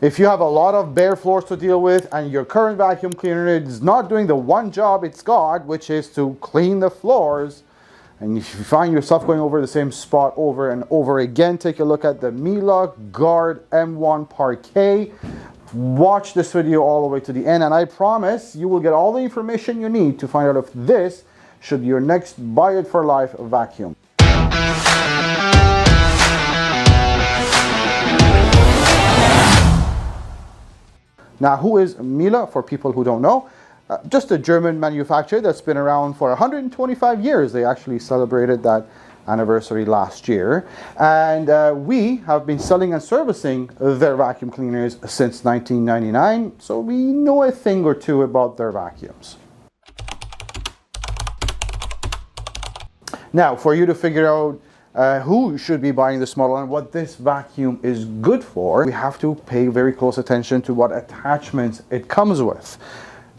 If you have a lot of bare floors to deal with and your current vacuum cleaner is not doing the one job it's got, which is to clean the floors, and if you find yourself going over the same spot over and over again, take a look at the Miele Guard M1 Parquet. Watch this video all the way to the end, and I promise you will get all the information you need to find out if this should be your next buy it for life vacuum. Now, who is Miele, for people who don't know? Just a German manufacturer that's been around for 125 years. They actually celebrated that anniversary last year. And we have been selling and servicing their vacuum cleaners since 1999, so we know a thing or two about their vacuums. Now, for you to figure out who should be buying this model and what this vacuum is good for, we have to pay very close attention to what attachments it comes with.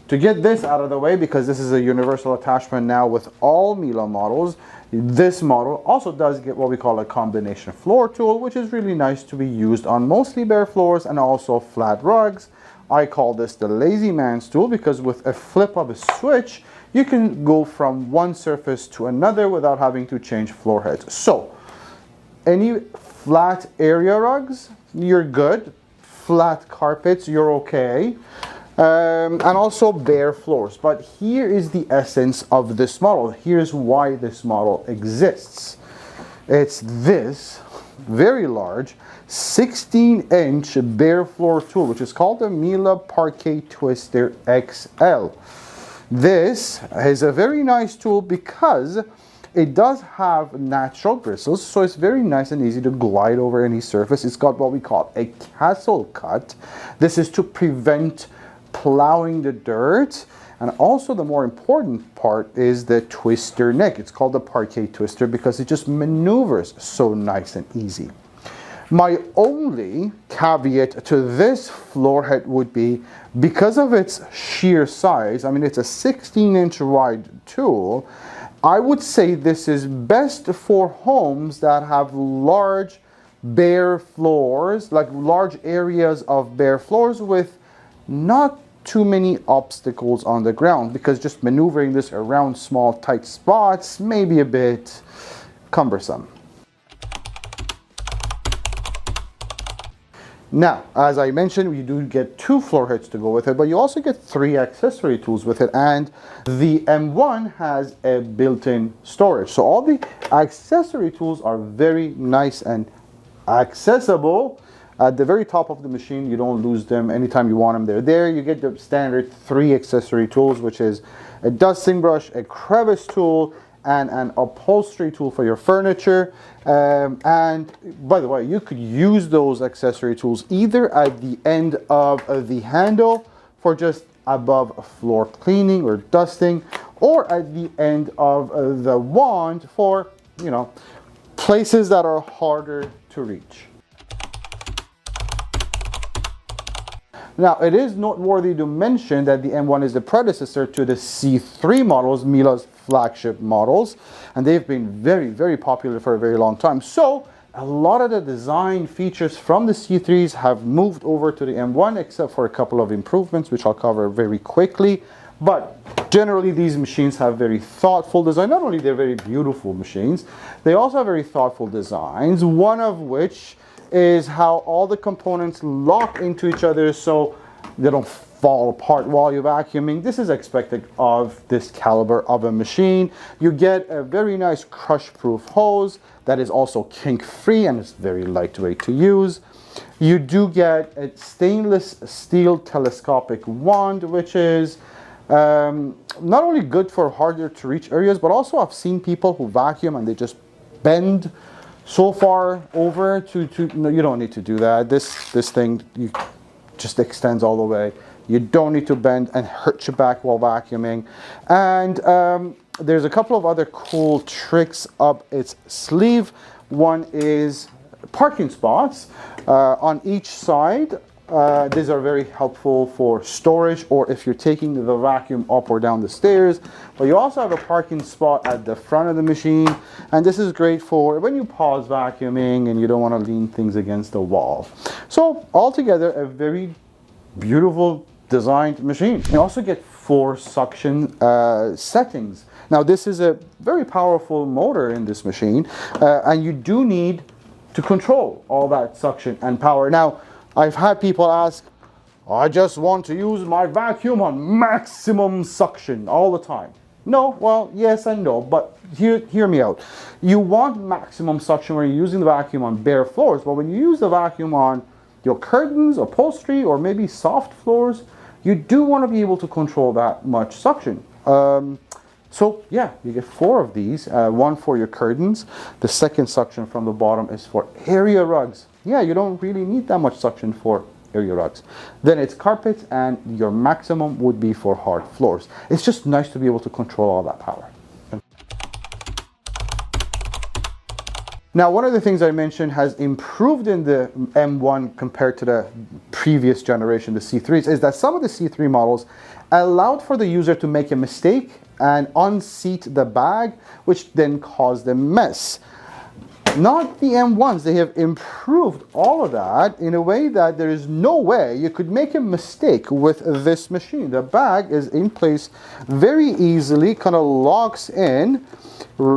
To get this out of the way, because this is a universal attachment now with all Miele models, this model also does get what we call a combination floor tool, which is really nice to be used on mostly bare floors and also flat rugs. I call this the lazy man's tool because with a flip of a switch, you can go from one surface to another without having to change floor heads. So, any flat area rugs, you're good. Flat carpets, you're okay. And also bare floors. But here is the essence of this model. Here's why this model exists. It's this very large 16-inch bare floor tool, which is called the Miele Parquet Twister XL. This is a very nice tool because it does have natural bristles, so it's very nice and easy to glide over any surface. It's got what we call a castle cut. This is to prevent plowing the dirt. And also the more important part is the twister neck. It's called the Parquet Twister because it just maneuvers so nice and easy. My only caveat to this floor head would be, because of its sheer size, I mean it's a 16-inch wide tool, I would say this is best for homes that have large bare floors, like large areas of bare floors with not too many obstacles on the ground, because just maneuvering this around small tight spots may be a bit cumbersome. Now, as I mentioned, you do get 2 floor heads to go with it, but you also get 3 accessory tools with it, and the M1 has a built-in storage. So all the accessory tools are very nice and accessible. At the very top of the machine, you don't lose them. Anytime you want them, they're there. You get the standard 3 accessory tools, which is a dusting brush, a crevice tool, and an upholstery tool for your furniture. And by the way, you could use those accessory tools either at the end of the handle for just above floor cleaning or dusting, or at the end of the wand for, you know, places that are harder to reach. Now, it is noteworthy to mention that the M1 is the predecessor to the C3 models, Miele's flagship models, and they've been very, very popular for a very long time. So, a lot of the design features from the C3s have moved over to the M1, except for a couple of improvements, which I'll cover very quickly. But generally, these machines have very thoughtful design. Not only they're very beautiful machines, they also have very thoughtful designs, one of which is how all the components lock into each other so they don't fall apart while you're vacuuming. This is expected of this caliber of a machine. You get a very nice crush-proof hose that is also kink-free and it's very lightweight to use. You do get a stainless steel telescopic wand, which is not only good for harder to reach areas, but also I've seen people who vacuum and they just bend so far over no, you don't need to do that. This thing just extends all the way. You don't need to bend and hurt your back while vacuuming. And there's a couple of other cool tricks up its sleeve. One is parking spots on each side These are very helpful for storage or if you're taking the vacuum up or down the stairs. But you also have a parking spot at the front of the machine, and this is great for when you pause vacuuming and you don't want to lean things against the wall. So altogether, a very beautiful designed machine. You also get 4 suction settings. Now this is a very powerful motor in this machine, and you do need to control all that suction and power. Now, I've had people ask, I just want to use my vacuum on maximum suction all the time. No, well, yes and no, but hear me out. You want maximum suction when you're using the vacuum on bare floors, but when you use the vacuum on your curtains, upholstery, or maybe soft floors, you do want to be able to control that much suction. So yeah, you get 4 of these, one for your curtains. The second suction from the bottom is for area rugs. Yeah, you don't really need that much suction for area rugs. Then it's carpets, and your maximum would be for hard floors. It's just nice to be able to control all that power. Now, one of the things I mentioned has improved in the M1 compared to the previous generation, the C3s, is that some of the C3 models allowed for the user to make a mistake and unseat the bag, which then caused a mess. Not the M1s. They have improved all of that in a way that there is no way you could make a mistake with this machine. The bag is in place very easily, kind of locks in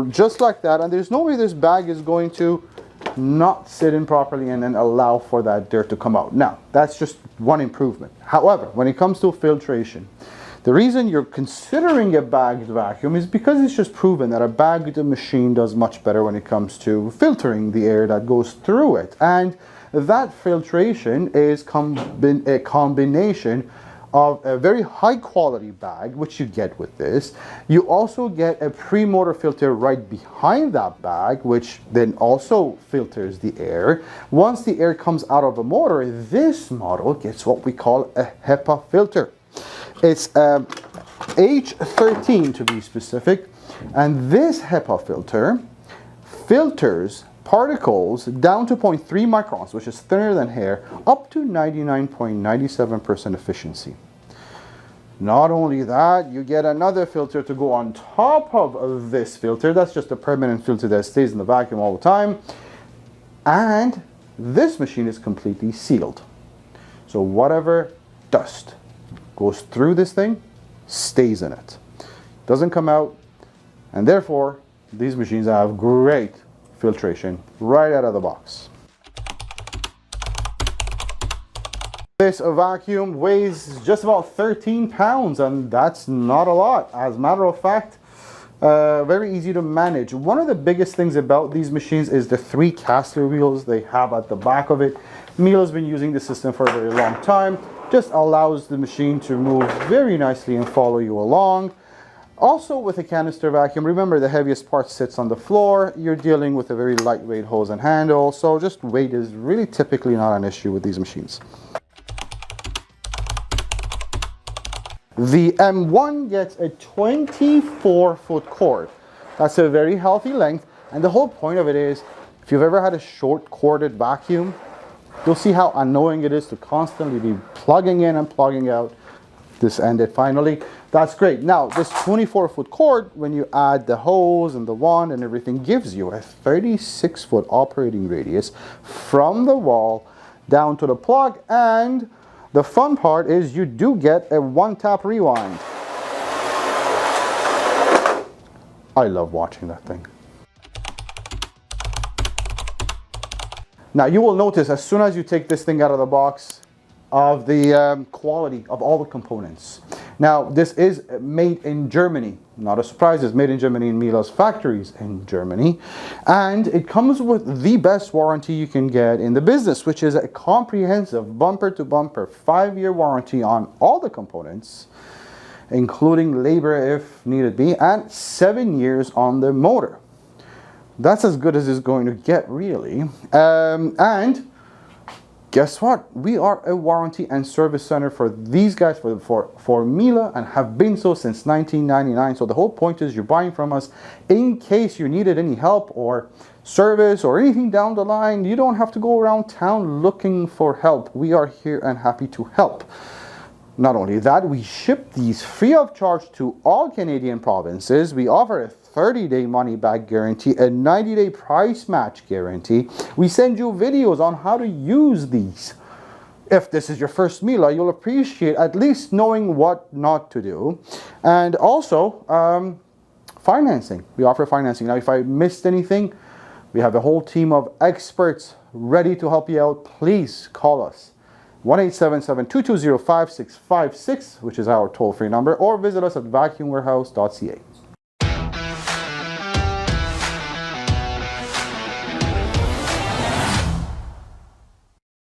just like that, and there's no way this bag is going to not sit in properly and then allow for that dirt to come out. Now, that's just one improvement. However, when it comes to filtration, the reason you're considering a bagged vacuum is because it's just proven that a bagged machine does much better when it comes to filtering the air that goes through it. And that filtration is a combination of a very high quality bag, which you get with this. You also get a pre-motor filter right behind that bag, which then also filters the air. Once the air comes out of the motor, this model gets what we call a HEPA filter. It's H13 to be specific, and this HEPA filter filters particles down to 0.3 microns, which is thinner than hair, up to 99.97% efficiency. Not only that, you get another filter to go on top of this filter. That's just a permanent filter that stays in the vacuum all the time. And this machine is completely sealed. So whatever dust goes through this thing stays in it. Doesn't come out, and therefore these machines have great filtration right out of the box. This vacuum weighs just about 13 pounds, and that's not a lot. As a matter of fact, very easy to manage. One of the biggest things about these machines is the 3 caster wheels they have at the back of it. Miele has been using this system for a very long time. Just allows the machine to move very nicely and follow you along. Also with a canister vacuum, remember the heaviest part sits on the floor. You're dealing with a very lightweight hose and handle, so just weight is really typically not an issue with these machines. The M1 gets a 24-foot cord. That's a very healthy length, and the whole point of it is, if you've ever had a short corded vacuum, you'll see how annoying it is to constantly be plugging in and plugging out. This ended finally. That's great. Now, this 24-foot cord, when you add the hose and the wand and everything, gives you a 36-foot operating radius from the wall down to the plug, and the fun part is you do get a one-tap rewind. I love watching that thing. Now you will notice as soon as you take this thing out of the box of the quality of all the components. Now this is made in Germany. Not a surprise, it's made in Germany in Miele's factories in Germany. And it comes with the best warranty you can get in the business, which is a comprehensive bumper to bumper 5-year warranty on all the components, including labor if needed be, and 7 years on the motor. That's as good as it's going to get, really. And guess what? We are a warranty and service center for these guys, for Miele, and have been so since 1999. So the whole point is you're buying from us in case you needed any help or service or anything down the line. You don't have to go around town looking for help. We are here and happy to help. Not only that, we ship these free of charge to all Canadian provinces. We offer a 30-day money-back guarantee, a 90-day price match guarantee. We send you videos on how to use these. If this is your first Miele, you'll appreciate at least knowing what not to do. And also, financing. We offer financing. Now, if I missed anything, we have a whole team of experts ready to help you out. Please call us. 1-877-220-5656, which is our toll-free number, or visit us at vacuumwarehouse.ca.